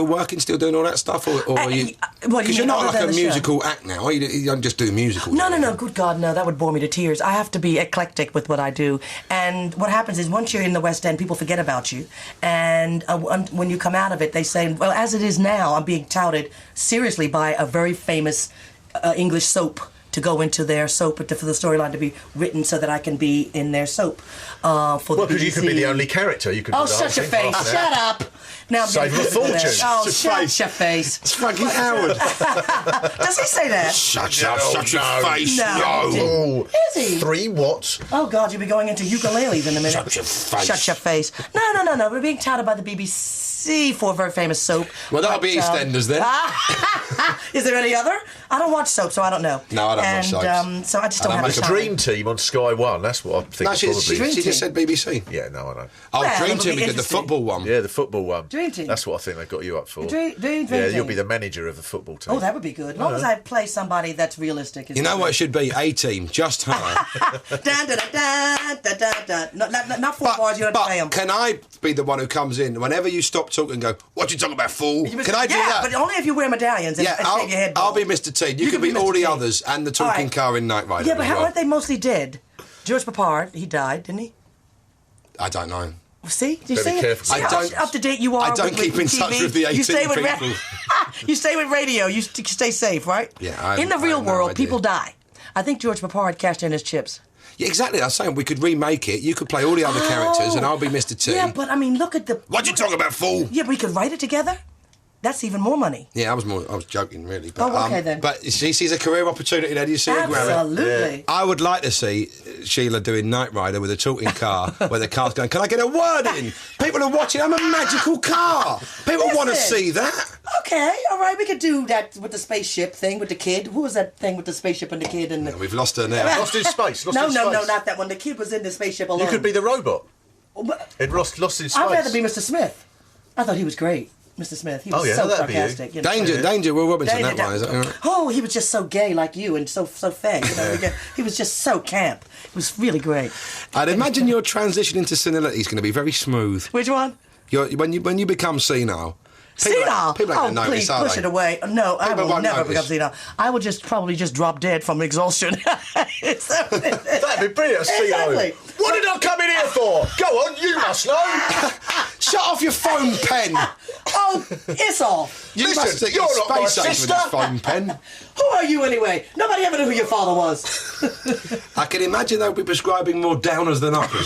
Speaker 2: working, still doing all that stuff, or are you? Because you're not like a musical act now. You don't just do musicals.
Speaker 1: No. Good God, no. That would bore me to tears. I have to be eclectic with what I do. And what happens is once you're in the West End, people forget about you. And when you come out of it, they say, well, as it is now, I'm being touted seriously by a very famous English soap to go into their soap, for the storyline to be written so that I can be in their soap for the BBC.
Speaker 3: Well, because you could be the only character. You could.
Speaker 1: Oh, shut your face! Shut up! Now I'm
Speaker 3: save a fortune.
Speaker 1: Oh, shut your face!
Speaker 2: It's fucking Howard.
Speaker 1: Does he say that?
Speaker 2: Shut your face!
Speaker 1: No. Is he?
Speaker 3: 3 watts.
Speaker 1: Oh God, you'll be going into ukuleles in a minute.
Speaker 2: Shut your face!
Speaker 1: Shut your face! No. We're being touted by the BBC for a very famous soap.
Speaker 2: Well, that'll be EastEnders then.
Speaker 1: Is there any other? I don't watch soap, so I don't know.
Speaker 2: No, I don't
Speaker 1: and so I just don't have the time.
Speaker 3: Dream Team on Sky One. That's what I think.
Speaker 2: No, she just said BBC.
Speaker 3: Yeah, no, I know.
Speaker 2: Oh,
Speaker 1: Well,
Speaker 2: Dream
Speaker 1: it'll
Speaker 2: Team,
Speaker 1: be
Speaker 2: we did the football one.
Speaker 3: Yeah, the football one.
Speaker 1: Dream Team.
Speaker 3: That's what I think they got you up for.
Speaker 1: Dream
Speaker 3: yeah,
Speaker 1: Team.
Speaker 3: you'll be the manager of the football team.
Speaker 1: Oh, that would be good. As long as I play somebody that's realistic.
Speaker 2: You know what it should be? A-Team, just her.
Speaker 1: Not 4 bars, you don't play them.
Speaker 2: Can I be the one who comes in whenever you stop talking and go, what you talking about, fool? Can I do that?
Speaker 1: But only if you wear medallions and shave your head bald.
Speaker 2: I'll be Mr. T. You can be all the others and the talking car in Knight Rider.
Speaker 1: Yeah, but how aren't they mostly dead? George Papard, he died, didn't he?
Speaker 2: I don't know.
Speaker 1: See? You
Speaker 3: Better be careful.
Speaker 1: See how up to date you are?
Speaker 2: I don't keep in touch with the 18 people.
Speaker 1: You stay with radio. You stay safe, right?
Speaker 2: Yeah.
Speaker 1: In the real world, people die. I think George Papard cashed in his chips.
Speaker 2: Yeah, exactly. I was saying we could remake it. You could play all the other characters, and I'll be Mr. T.
Speaker 1: Yeah, but I mean, look at the.
Speaker 2: What you talking about, fool?
Speaker 1: Yeah, we could write it together. That's even more money.
Speaker 2: Yeah, I was joking, really. But,
Speaker 1: okay then.
Speaker 2: But she sees a career opportunity there. Do you see her grab it?
Speaker 1: Absolutely.
Speaker 2: I would like to see Sheila doing Knight Rider with a talking car, where the car's going, can I get a word in? People are watching. I'm a magical car. People want to see that.
Speaker 1: Okay, all right, we could do that with the spaceship thing with the kid. Who was that thing with the spaceship and the kid? And
Speaker 2: we've lost her now.
Speaker 3: Lost in Space.
Speaker 1: No, not that one. The kid was in the spaceship alone.
Speaker 3: You could be the robot. It lost in Space.
Speaker 1: I'd rather be Mr. Smith. I thought he was great. Mr. Smith. He was so sarcastic. You know?
Speaker 2: Danger, Will Robinson, that one. Is that right?
Speaker 1: Oh, he was just so gay like you and so fake. You know? He was just so camp. It was really great.
Speaker 2: I'd imagine your transition into senility is going to be very smooth.
Speaker 1: Which one?
Speaker 2: When you become senile.
Speaker 1: Senile?
Speaker 2: People ain't gonna notice,
Speaker 1: please push it away. No, I will never become senile. I will probably just drop dead from exhaustion.
Speaker 3: That'd be brilliant.
Speaker 1: Exactly.
Speaker 3: What did I come in here for? Go on, you must know.
Speaker 2: Shut off your phone pen.
Speaker 1: Oh, it's off.
Speaker 2: You must think
Speaker 3: you're not my
Speaker 2: space age with this phone pen.
Speaker 1: Who are you anyway? Nobody ever knew who your father was.
Speaker 2: I can imagine they'll be prescribing more downers than uppers.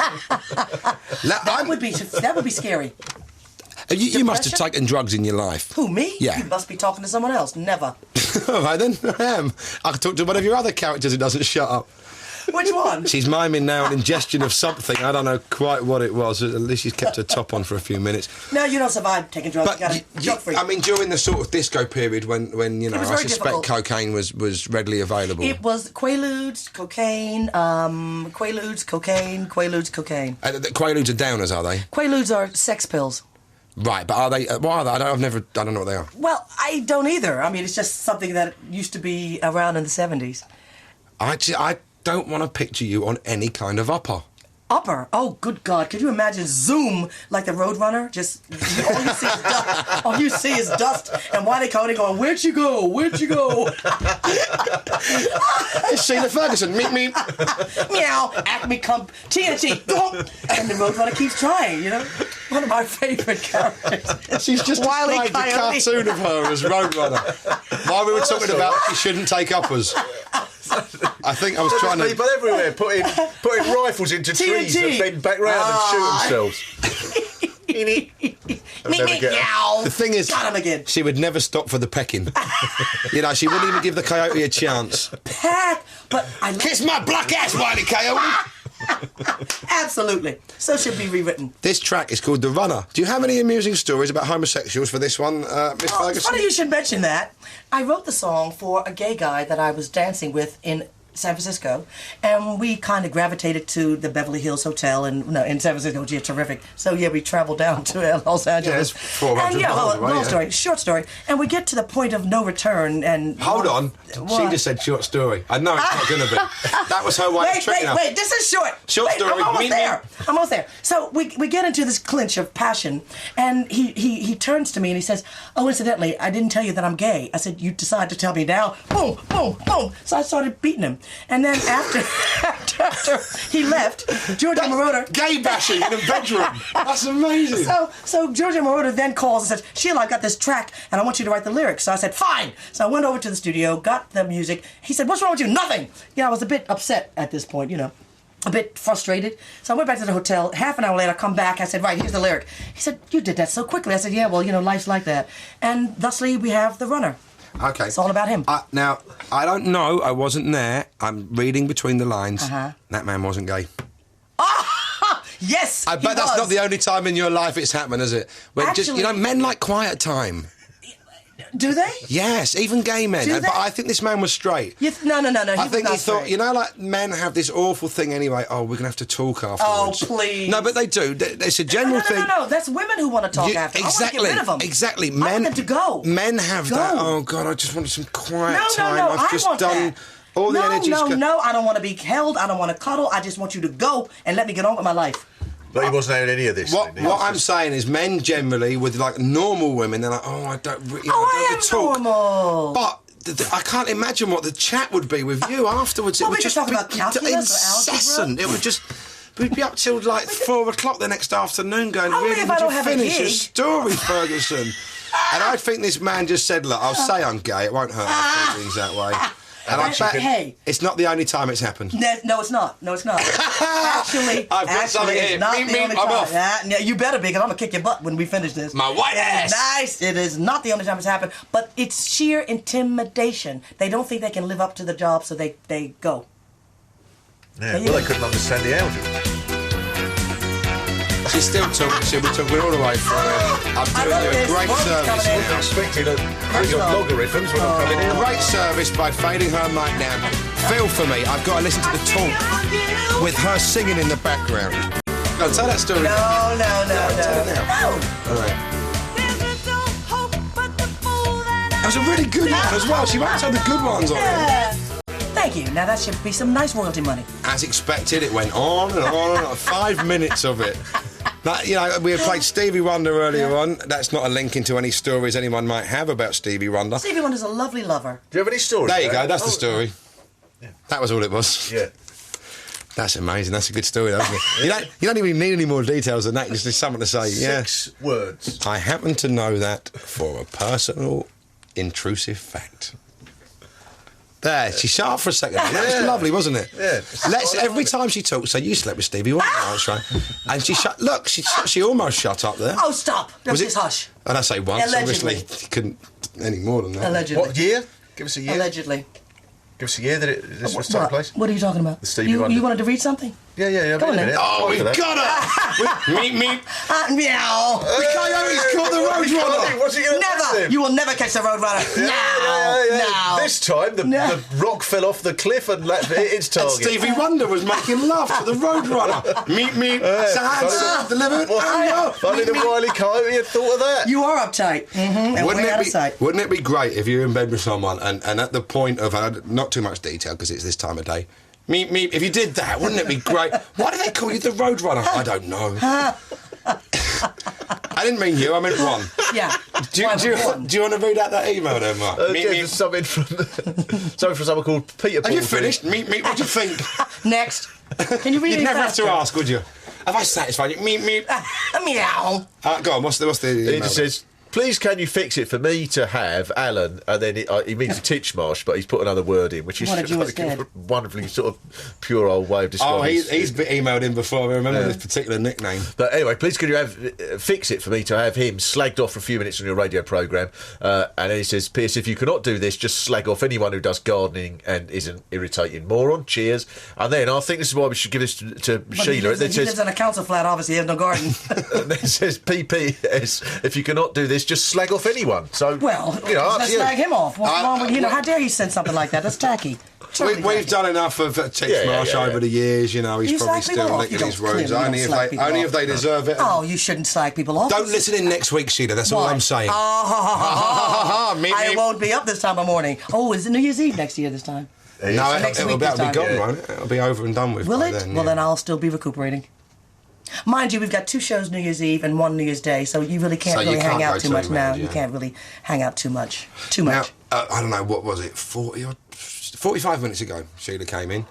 Speaker 1: That would be scary.
Speaker 2: You must have taken drugs in your life.
Speaker 1: Who, me?
Speaker 2: Yeah.
Speaker 1: You must be talking to someone else. Never.
Speaker 2: All right, then. I am. I can talk to one of your other characters who doesn't shut up.
Speaker 1: Which one?
Speaker 2: She's miming now an ingestion of something. I don't know quite what it was. At least she's kept her top on for a few minutes.
Speaker 1: No, you don't survive taking drugs.
Speaker 2: But I mean, during the sort of disco period when you know, I suspect cocaine was readily available.
Speaker 1: It was Quaaludes, cocaine, Quaaludes, cocaine.
Speaker 2: Quaaludes are downers, are they?
Speaker 1: Quaaludes are sex pills.
Speaker 2: Right, but are they? What are they? I don't know what they are.
Speaker 1: Well, I don't either. I mean, it's just something that used to be around in the 70s.
Speaker 2: I don't want to picture you on any kind of upper.
Speaker 1: Upper? Oh, good God. Could you imagine Zoom like the Roadrunner? Just, all you see is dust. All you see is dust. And Wiley Coyote going, where'd you go? Where'd you go?
Speaker 2: It's Sheila Ferguson. Meet me.
Speaker 1: Meow. Acme Comp. TNT. And the Roadrunner keeps trying, you know? One of my favourite characters.
Speaker 2: She's just
Speaker 1: Wiley
Speaker 2: described the cartoon of her as Roadrunner. While we were talking about she shouldn't take uppers. I think I was trying to...
Speaker 3: people everywhere putting rifles into trees and bend back round and shoot themselves.
Speaker 2: The thing is,
Speaker 1: got him again.
Speaker 2: She would never stop for the pecking. You know, she wouldn't even give the coyote a chance.
Speaker 1: Peck, but I
Speaker 2: kiss my black ass, Wiley Coyote.
Speaker 1: Absolutely. So should be rewritten.
Speaker 2: This track is called The Runner. Do you have any amusing stories about homosexuals for this one, Miss Ferguson?
Speaker 1: It's funny you should mention that. I wrote the song for a gay guy that I was dancing with in San Francisco, and we kind of gravitated to the Beverly Hills Hotel in San Francisco, which is terrific. So we traveled down to Los Angeles.
Speaker 2: Yeah, it's 400 miles away.
Speaker 1: Long story, short story, and we get to the point of no return. And
Speaker 2: hold on,
Speaker 1: what?
Speaker 2: She just said short story. I know it's not going to be. That was her way of tricking us.
Speaker 1: Wait, this is short.
Speaker 2: Short story.
Speaker 1: I'm almost there. So we get into this clinch of passion, and he turns to me and he says, "Oh, incidentally, I didn't tell you that I'm gay." I said, "You decide to tell me now." Boom, boom, boom. So I started beating him. And then after he left, Giorgio Moroder...
Speaker 2: Gay bashing in a bedroom. That's amazing.
Speaker 1: So Giorgio Moroder then calls and says, "Sheila, I got this track, and I want you to write the lyrics." So I said, "Fine." So I went over to the studio, got the music. He said, "What's wrong with you?" "Nothing." I was a bit upset at this point, a bit frustrated. So I went back to the hotel. Half an hour later, I come back. I said, "Right, here's the lyric." He said, "You did that so quickly." I said, "Yeah, well, life's like that." And thusly, we have The Runner.
Speaker 2: Okay.
Speaker 1: It's all about him.
Speaker 2: Now, I don't know. I wasn't there. I'm reading between the lines.
Speaker 1: Uh-huh.
Speaker 2: That man wasn't gay.
Speaker 1: Yes,
Speaker 2: I bet that's not the only time in your life it's happened, is it? When
Speaker 1: actually,
Speaker 2: men like quiet time.
Speaker 1: Do they?
Speaker 2: Yes, even gay men.
Speaker 1: Do they?
Speaker 2: But I think this man was straight.
Speaker 1: No.
Speaker 2: I think he thought, you know, like men have this awful thing anyway. Oh, we're going to have to talk afterwards.
Speaker 1: Oh, please.
Speaker 2: No, but they do. It's a general thing.
Speaker 1: No. That's women who want to talk after.
Speaker 2: Exactly.
Speaker 1: I want to get rid of them.
Speaker 2: Exactly.
Speaker 1: I want them to go.
Speaker 2: Men have that. Oh God, I just wanted some quiet time.
Speaker 1: No.
Speaker 2: I've just done all the energy.
Speaker 1: No. I don't want to be held. I don't want to cuddle. I just want you to go and let me get on with my life.
Speaker 3: But he wasn't having any of this.
Speaker 2: What I'm saying is, men generally, with like normal women, they're like, oh, I don't really. I am talk.
Speaker 1: Normal.
Speaker 2: But I can't imagine what the chat would be with you afterwards.
Speaker 1: Well,
Speaker 2: it would
Speaker 1: we
Speaker 2: just
Speaker 1: talk
Speaker 2: be
Speaker 1: about calculus
Speaker 2: incessant.
Speaker 1: or algebra.
Speaker 2: It would just. We'd be up till like 4 o'clock the next afternoon going,
Speaker 1: Only
Speaker 2: really,
Speaker 1: if
Speaker 2: would
Speaker 1: I don't
Speaker 2: you
Speaker 1: have a
Speaker 2: finish your
Speaker 1: gig.
Speaker 2: story, Ferguson? And I think this man just said, look, I'll say I'm gay, it won't hurt my feelings that way. And I bet it's not the only time it's happened.
Speaker 1: No, it's not. Actually,
Speaker 2: I've got something here.
Speaker 1: I'm
Speaker 2: off.
Speaker 1: Yeah, you better be, because I'm going to kick your butt when we finish this.
Speaker 2: My white ass!
Speaker 1: Nice. It is not the only time it's happened, but it's sheer intimidation. They don't think they can live up to the job, so they go.
Speaker 3: Yeah, well, they couldn't understand the algebra.
Speaker 2: She's still talking, we're all the way through it. I'm doing you a great service now.
Speaker 3: Expecting logarithms when I'm coming in.
Speaker 2: Great service by fading her mic down. Feel for me, I've got to listen to the talk with her singing in the background. Go on, tell that story.
Speaker 1: No.
Speaker 2: All right. That was a really good one as well. She won't tell the good ones on it.
Speaker 1: Thank you. Now that should be some nice royalty money.
Speaker 2: As expected, it went on and on. 5 minutes of it. But, you know, we had played Stevie Wonder earlier on. That's not a link into any stories anyone might have about Stevie Wonder.
Speaker 1: Stevie Wonder's a lovely lover.
Speaker 3: Do you have any stories?
Speaker 2: There you go. That's the story. Yeah. That was all it was.
Speaker 3: Yeah.
Speaker 2: That's amazing. That's a good story, isn't it? You don't even need any more details than that. You just need something to say.
Speaker 3: 6 words.
Speaker 2: I happen to know that for a personal, intrusive fact. There, she shut up for a second. That was lovely, wasn't it?
Speaker 3: Yeah.
Speaker 2: Every time she talks, say, you slept with Stevie Wonder, that's right. And she shut. Look, she almost shut up there.
Speaker 1: Oh, stop! Just hush.
Speaker 2: And I say once.
Speaker 1: Allegedly.
Speaker 2: Obviously, she couldn't any more than that.
Speaker 1: Allegedly.
Speaker 3: What year? Give us a year.
Speaker 1: Allegedly.
Speaker 3: Give us a year that this was taking place.
Speaker 1: What are you talking about?
Speaker 3: The Stevie Wonder.
Speaker 1: You wanted to read something?
Speaker 3: Yeah.
Speaker 1: Go on then.
Speaker 2: Oh, we've got her! Meep.
Speaker 1: Meow.
Speaker 2: The coyote's caught the roadrunner.
Speaker 3: What's he going to do?
Speaker 1: Never. You will never catch the roadrunner. No.
Speaker 3: This time the rock fell off the cliff and hit its target.
Speaker 2: And Stevie Wonder was making love to the roadrunner. Meep. Sounds delivered.
Speaker 3: Only the wily coyote had thought of that.
Speaker 1: You are uptight. Mm-hmm.
Speaker 2: Wouldn't it be great if you're in bed with someone and at the point of not too much detail because it's this time of day. Meep. If you did that, wouldn't it be great? Why do they call you the Roadrunner? I don't know. I didn't mean you. I meant Ron.
Speaker 1: Yeah.
Speaker 2: Do you want to read out that email then, Mark?
Speaker 3: Something from someone called Peter Paul.
Speaker 2: Have you finished? Meep. What do you think?
Speaker 1: Next. Can you read it?
Speaker 2: You'd never
Speaker 1: faster?
Speaker 2: have to ask, would you? Have I satisfied you? Meep.
Speaker 1: Meow.
Speaker 2: Go on. What's the email?
Speaker 3: It just says, please can you fix it for me to have Alan, and then he means Titchmarsh, but he's put another word in, which is a wonderfully sort of pure old way of describing.
Speaker 2: Oh, he's emailed in before. I remember this particular nickname.
Speaker 3: But anyway, please can you fix it for me to have him slagged off for a few minutes on your radio programme, and then he says, Pierce, if you cannot do this, just slag off anyone who does gardening and isn't irritating moron. Cheers. And then I think this is why we should give this to Sheila.
Speaker 1: He lives in a council flat, obviously, he has no garden.
Speaker 3: And then it says, PPS, if you cannot do this, just slag off anyone. So,
Speaker 1: let's slag him off. What's wrong with how dare you send something like that? That's tacky.
Speaker 2: We've done enough of Titchmarsh over the years. You know, he's probably still licking his wounds. Only if they deserve it.
Speaker 1: Oh, you shouldn't slag people off.
Speaker 2: Don't listen in next week, Sheila. That's all I'm saying.
Speaker 1: I won't be up this time of morning. Oh, is it New Year's Eve next year this time?
Speaker 2: No, it'll be gone, won't it? It'll be over and done with.
Speaker 1: Will it?
Speaker 2: Then,
Speaker 1: well, then I'll still be recuperating. Mind you, we've got 2 shows New Year's Eve and 1 New Year's Day, so you really can't hang out too much now. You can't really hang out too much.
Speaker 2: Now, I don't know, what was it, 45 minutes ago, Sheila came in.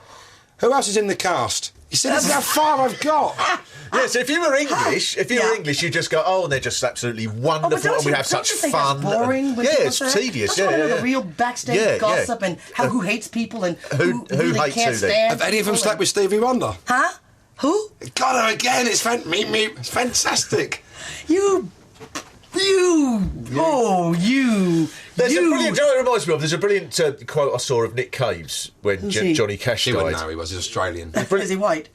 Speaker 2: Who else is in the cast? You said that's how far I've got.
Speaker 3: Yes, if you were English, you just go, oh, and they're just absolutely wonderful, and we have such fun.
Speaker 1: That's boring.
Speaker 3: It's tedious.
Speaker 1: Don't you want to know the real backstage gossip and who hates people and who really
Speaker 3: hates
Speaker 1: can't
Speaker 3: who
Speaker 1: stand?
Speaker 2: Have any of them slept with Stevie Wonder?
Speaker 1: Huh? Who?
Speaker 2: Got her again. It's It's fantastic.
Speaker 1: You.
Speaker 3: There's a brilliant. Do you know what it reminds me of? There's a brilliant quote I saw of Nick Cave's when Johnny Cash died.
Speaker 2: He wouldn't know he was. He's Australian.
Speaker 1: Is he white?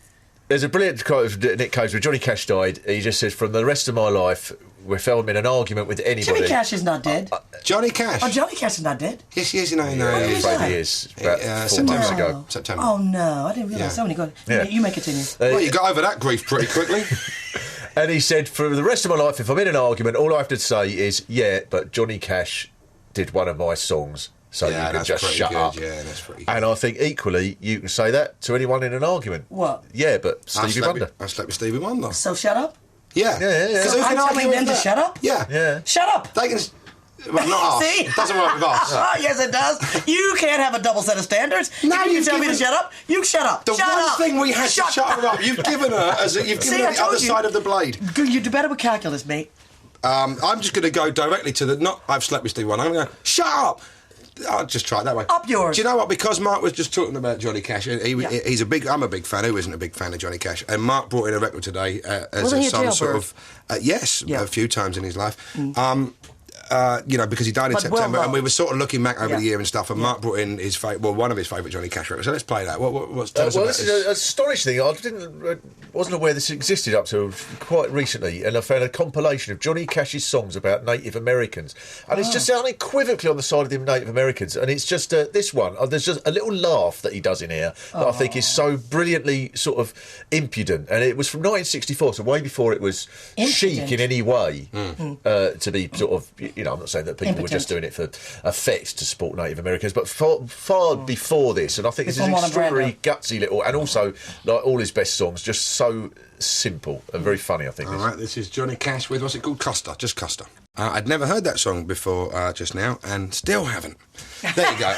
Speaker 3: There's a brilliant quote of Nick Cage where Johnny Cash died. He just says, "From the rest of my life, if I'm in an argument with anybody..."
Speaker 1: Johnny Cash is not dead.
Speaker 2: Johnny Cash?
Speaker 1: Oh, Johnny Cash is not dead?
Speaker 2: Yes, he is. No.
Speaker 3: I'm afraid he is. About 4 months ago.
Speaker 2: September.
Speaker 1: Oh, no. I didn't realise. So many good. You may continue.
Speaker 2: Well, you got over that grief pretty quickly.
Speaker 3: And he said, "For the rest of my life, if I'm in an argument, all I have to say is, yeah, but Johnny Cash did one of my songs. So you can just shut up."
Speaker 2: Yeah, that's pretty good.
Speaker 3: And I think equally you can say that to anyone in an argument.
Speaker 1: What?
Speaker 3: Yeah, but Stevie Wonder.
Speaker 2: I slept with Stevie Wonder.
Speaker 1: So shut up?
Speaker 2: Yeah.
Speaker 1: So I'm telling them to shut up?
Speaker 2: Yeah.
Speaker 1: Shut up.
Speaker 2: They can... Well, not us.
Speaker 1: See?
Speaker 2: It doesn't work with us.
Speaker 1: Yes, it does. You can't have a double set of standards.
Speaker 2: No,
Speaker 1: you tell me to shut up. You shut up.
Speaker 2: The one thing we had to shut her up, you've given her the other side of the blade.
Speaker 1: You do better with calculus, mate.
Speaker 2: I'm just going to go directly to the... I've slept with Stevie Wonder. I'm going to go, shut up. I'll just try it that way.
Speaker 1: Up yours.
Speaker 2: Do you know what? Because Mark was just talking about Johnny Cash. He's a big... I'm a big fan. Who isn't a big fan of Johnny Cash? And Mark brought in a record today as some sort of... yes, a few times in his life. Because he died in September, and we were sort of looking back over the year and stuff, and Mark brought in one of his favourite Johnny Cash records. So let's play that. Tell us about
Speaker 3: this is an astonishing thing. I wasn't aware this existed up to quite recently, and I found a compilation of Johnny Cash's songs about Native Americans, and it's just unequivocally on the side of the Native Americans, and it's just this one. There's just a little laugh that he does in here that I think is so brilliantly sort of impudent, and it was from 1964, so way before it was chic in any way to be sort of... I'm not saying that people were just doing it for effect to support Native Americans, but far before this, and I think this is an extraordinary gutsy little, and also like all his best songs, just so simple and very funny. I think.
Speaker 2: All right, this is Johnny Cash with what's it called? Custer, just Custer. I'd never heard that song before just now, and still haven't. There you go.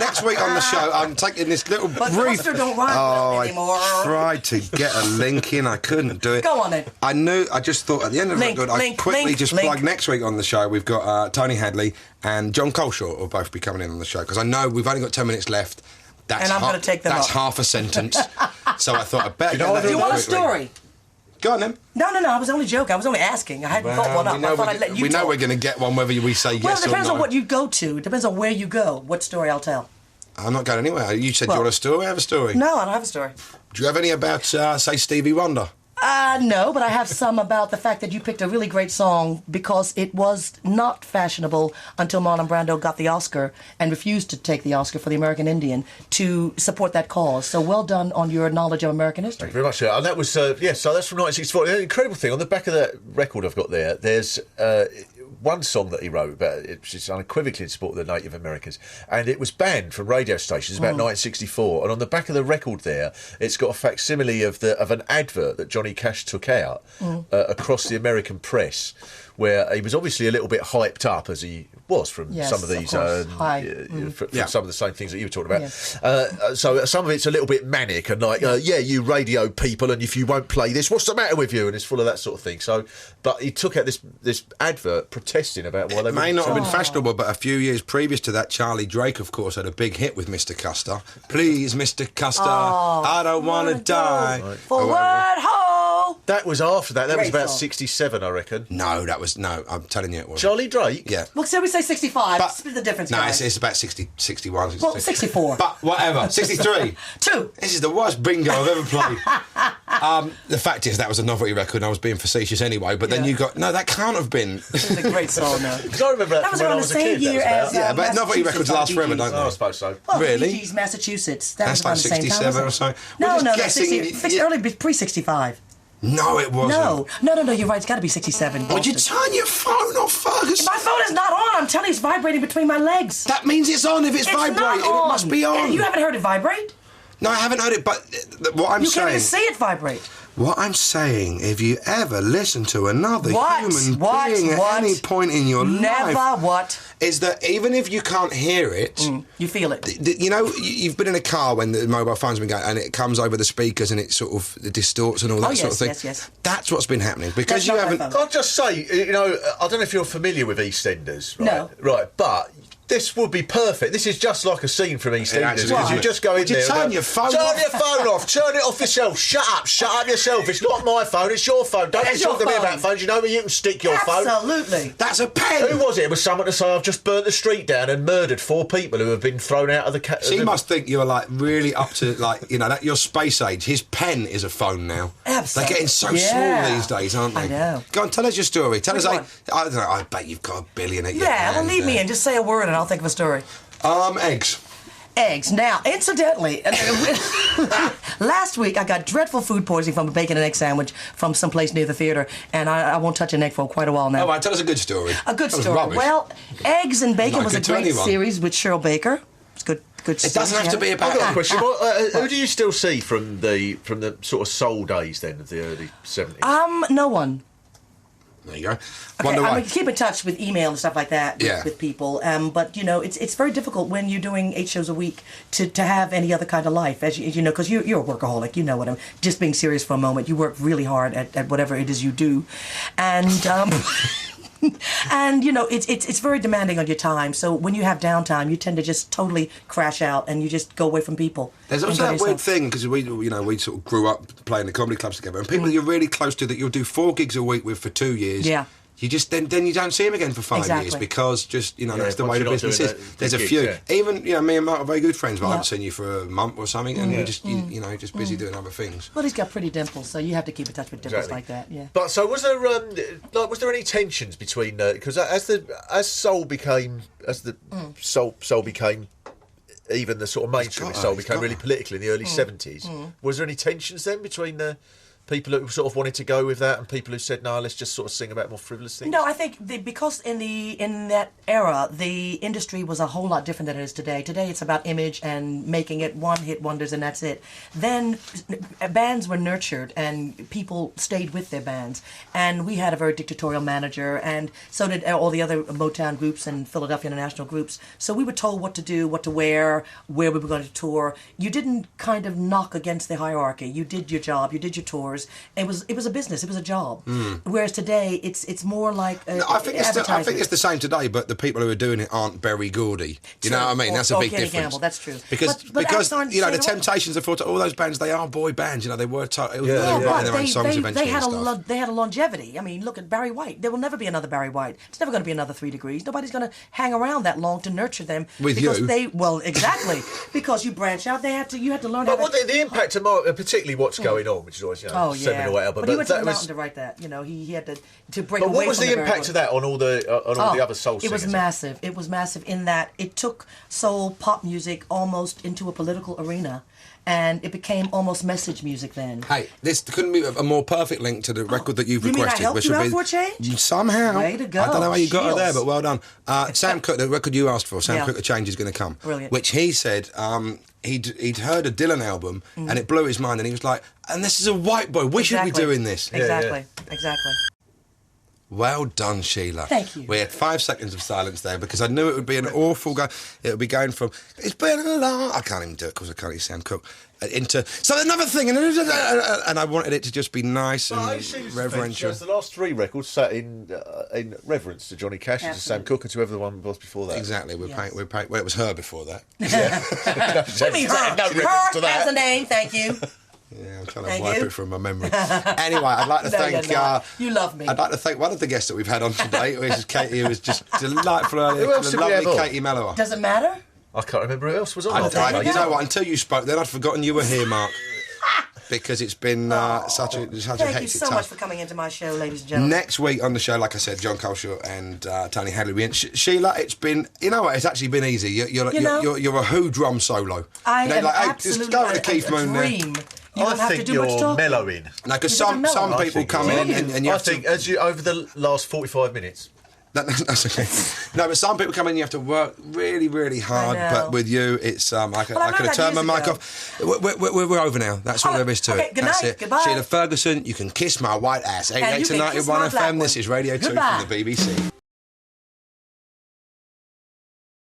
Speaker 2: Next week on the show, I'm taking this little brief...
Speaker 1: Custer don't rhyme anymore.
Speaker 2: I tried to get a link in. I couldn't do it.
Speaker 1: Go on then.
Speaker 2: I just thought at the end of the record, I'd quickly plug next week on the show. We've got Tony Hadley and John Coleshaw will both be coming in on the show, because I know we've only got 10 minutes left.
Speaker 1: And I'm going to take them
Speaker 2: That's
Speaker 1: up.
Speaker 2: half a sentence. So I thought I'd better
Speaker 1: Do you want a story?
Speaker 2: Go on then.
Speaker 1: No, I was only joking. I was only asking. I hadn't thought one up. I thought I'd let you
Speaker 2: We know
Speaker 1: talk.
Speaker 2: we're going to get one whether we say yes or no.
Speaker 1: Well, it depends on what you go to. It depends on where you go. What story I'll tell.
Speaker 2: I'm not going anywhere. You said you want a story. I have a story.
Speaker 1: No, I don't have a story.
Speaker 2: Do you have any about, say, Stevie Wonder?
Speaker 1: No, but I have some about the fact that you picked a really great song because it was not fashionable until Marlon Brando got the Oscar and refused to take the Oscar for the American Indian to support that cause. So well done on your knowledge of American history.
Speaker 3: Thank you very much. And that was, so that's from 1964. The incredible thing, on the back of that record I've got there's one song that he wrote about which is unequivocally in support of the Native Americans, and it was banned from radio stations about 1964. And on the back of the record there, it's got a facsimile of an advert that Johnny Cash took out across the American press, where he was obviously a little bit hyped up, as he was from some of these, from some of the same things that you were talking about. Yes. So some of it's a little bit manic and like, you radio people, and if you won't play this, what's the matter with you? And it's full of that sort of thing. So, but he took out this advert protesting about why they
Speaker 2: may not have been fashionable, but a few years previous to that, Charlie Drake, of course, had a big hit with Mr. Custer. Please, Mr. Custer, I don't want to die.
Speaker 1: Forward ho!
Speaker 3: That was after that. That was about 67, I reckon.
Speaker 2: No, I'm telling you it was.
Speaker 3: Charlie Drake?
Speaker 2: Yeah.
Speaker 1: Well, so we say 65. Split the difference,
Speaker 2: No,
Speaker 1: guys.
Speaker 2: it's about 60, 61.
Speaker 1: Well, 64.
Speaker 2: But whatever. 63.
Speaker 1: 2.
Speaker 2: This is the worst bingo I've ever played. The fact is, that was a novelty record, and I was being facetious anyway, but then you got... No, that can't have been.
Speaker 1: It was a great song, though.
Speaker 3: Because I remember that
Speaker 1: was
Speaker 3: when
Speaker 1: around
Speaker 3: I was
Speaker 1: the
Speaker 3: a
Speaker 1: same
Speaker 3: kid.
Speaker 1: year as...
Speaker 2: Yeah, but novelty records last forever, don't they?
Speaker 3: I suppose so.
Speaker 1: Well,
Speaker 2: really?
Speaker 1: Bee Gees, Massachusetts. That's
Speaker 2: like
Speaker 1: around the same time.
Speaker 2: 67 or so.
Speaker 1: No, that's early, pre-65.
Speaker 2: No, it wasn't.
Speaker 1: No, you're right. It's got to be 67.
Speaker 2: Would you turn your phone off, Fergus?
Speaker 1: My phone is not on. I'm telling you, it's vibrating between my legs.
Speaker 2: That means it's on. If it's vibrating, it must be on.
Speaker 1: You haven't heard it vibrate?
Speaker 2: No, I haven't heard it, but what I'm saying...
Speaker 1: You can't even see it vibrate.
Speaker 2: What I'm saying, if you ever listen to another human being at any point in your life... is that even if you can't hear it...
Speaker 1: you feel it.
Speaker 2: You've been in a car when the mobile phone's been going and it comes over the speakers and it sort of distorts and all that sort of thing.
Speaker 1: Yes.
Speaker 2: That's what's been happening. Because you haven't...
Speaker 3: I'll just say, I don't know if you're familiar with EastEnders, right?
Speaker 1: No.
Speaker 3: Right, but... This would be perfect. This is just like a scene from EastEnders. Because you just go in there.
Speaker 2: Turn your phone
Speaker 3: Turn
Speaker 2: off.
Speaker 3: your phone off. Turn it off yourself. Shut up yourself. It's not my phone, it's your phone. Don't be talking to me about phones. You know where you can stick your phone.
Speaker 1: Absolutely.
Speaker 2: That's a pen.
Speaker 3: Who was it? It was someone to say, I've just burnt the street down and murdered 4 people who have been thrown out of the...
Speaker 2: She must think you're, like, really up to, like, you know, that your space age. His pen is a phone now.
Speaker 1: Absolutely.
Speaker 2: They're getting so small these days, aren't they?
Speaker 1: I know.
Speaker 2: Go on, tell us your story. Tell us, I don't know, I bet you've got a billion at your hand.
Speaker 1: Well, leave me in. Just say a word and I'll think of a story.
Speaker 2: Eggs.
Speaker 1: Eggs. Now, incidentally, last week I got dreadful food poisoning from a bacon and egg sandwich from someplace near the theatre, and I won't touch an egg for quite a while now.
Speaker 2: All right, tell us a good story.
Speaker 1: A good story. Well, Eggs and Bacon was a great series with Cheryl Baker. It's good. It
Speaker 2: doesn't have to be about.
Speaker 3: I've got a question. Who do you still see from the sort of soul days then of the early 70s?
Speaker 1: No one.
Speaker 2: There you go.
Speaker 1: Okay, I keep in touch with email and stuff like that with people. But you know, it's very difficult when you're doing 8 shows a week to have any other kind of life, as you know, because you're a workaholic. You know what I'm. Just being serious for a moment, you work really hard at whatever it is you do, and. And you know it's very demanding on your time. So when you have downtime, you tend to just totally crash out and you just go away from people.
Speaker 2: There's also that weird thing because we sort of grew up playing the comedy clubs together, and people you're really close to that you'll do 4 gigs a week with for 2 years. Yeah. You just then you don't see him again for 5 years because just that's the way the business is. There's a few. Even me and Mark are very good friends, but I haven't seen you for a month or something, and we're just just busy doing other things.
Speaker 1: Well, he's got pretty dimples, so you have to keep in touch with dimples like that. Yeah.
Speaker 3: But so was there any tensions between because as soul became even the sort of mainstream soul became really political in the early 70s. Was there any tensions then between the people who sort of wanted to go with that and people who said, no, let's just sort of sing about more frivolous things?
Speaker 1: No, I think because in that era, the industry was a whole lot different than it is today. Today, it's about image and making it one-hit wonders, and that's it. Then bands were nurtured, and people stayed with their bands. And we had a very dictatorial manager, and so did all the other Motown groups and Philadelphia International groups. So we were told what to do, what to wear, where we were going to tour. You didn't kind of knock against the hierarchy. You did your job, you did your tours. It was a business. It was a job. Whereas today, it's more like
Speaker 2: I think it's the same today, but the people who are doing it aren't Berry Gordy. You know what I mean? That's a big difference.
Speaker 1: Gamble, that's true.
Speaker 2: Because the Temptations of all those bands, they are boy bands. You know, they were writing their own songs eventually.
Speaker 1: They had a longevity. I mean, look at Barry White. There will never be another Barry White. It's never going to be another 3 Degrees. Nobody's going to hang around that long to nurture them. Exactly. Because you branch out, you had to learn.
Speaker 3: But the impact of particularly what's going on, which is always seminal album.
Speaker 1: But he went to the mountain to write that. You know, he had to break away from.
Speaker 3: But what was the impact of that on all the other soul singers?
Speaker 1: It was massive. It was massive in that it took soul pop music almost into a political arena. And it became almost message music then. Hey,
Speaker 2: this couldn't be a more perfect link to the record that you've requested.
Speaker 1: You mean I helped you out for a change?
Speaker 2: Somehow.
Speaker 1: Way to go.
Speaker 2: I don't know how you got her there, but well done. Sam Cooke, the record you asked for, Sam Cooke, The Change Is Going to Come.
Speaker 1: Brilliant.
Speaker 2: Which he said he'd heard a Dylan album and it blew his mind, and he was like, and this is a white boy, we should be doing this.
Speaker 1: Exactly.
Speaker 2: Well done, Sheila.
Speaker 1: Thank you.
Speaker 2: We had 5 seconds of silence there because I knew it would be an awful go. It would be going from it's been a long. I can't even do it because I can't even Sam Cooke into so another thing, and I wanted it to just be nice and reverential.
Speaker 3: The last 3 records sat in reverence to Johnny Cash and to Sam Cooke and to whoever the one was before that.
Speaker 2: Exactly. We're paying. Well, it was her before that.
Speaker 1: Give me her as a name. Thank you.
Speaker 2: Yeah, I'm trying to wipe it from my memory. Anyway, I'd like to thank...
Speaker 1: you love me.
Speaker 2: I'd like to thank one of the guests that we've had on today, which is Katie, who was just delightful earlier.
Speaker 3: Who else
Speaker 2: the lovely Katie Mellower.
Speaker 1: Does it matter?
Speaker 3: I can't remember who else was on.
Speaker 2: You know what? Until you spoke, then I'd forgotten you were here, Mark. Because it's been such a hectic time.
Speaker 1: Thank you so much for coming into my show, ladies and gentlemen.
Speaker 2: Next week on the show, like I said, John Coleshaw and Tony Hadley. And Sheila, it's been, you know what, it's actually been easy. You're a Who drum solo.
Speaker 1: I am absolutely
Speaker 2: just go to Keith Moon
Speaker 1: dream.
Speaker 3: I think you're mellowing.
Speaker 2: No, because some people come in and you have to...
Speaker 3: I think over the last 45 minutes...
Speaker 2: That's okay. No, but some people come in and you have to work really, really hard. But with you, it's I could have turned my mic off. We're over now. That's all there is to it.
Speaker 1: Good
Speaker 2: That's
Speaker 1: night.
Speaker 2: it.
Speaker 1: Goodbye.
Speaker 2: Sheila Ferguson, you can kiss my white ass. 88 to 91 FM. This is Radio 2 from the BBC.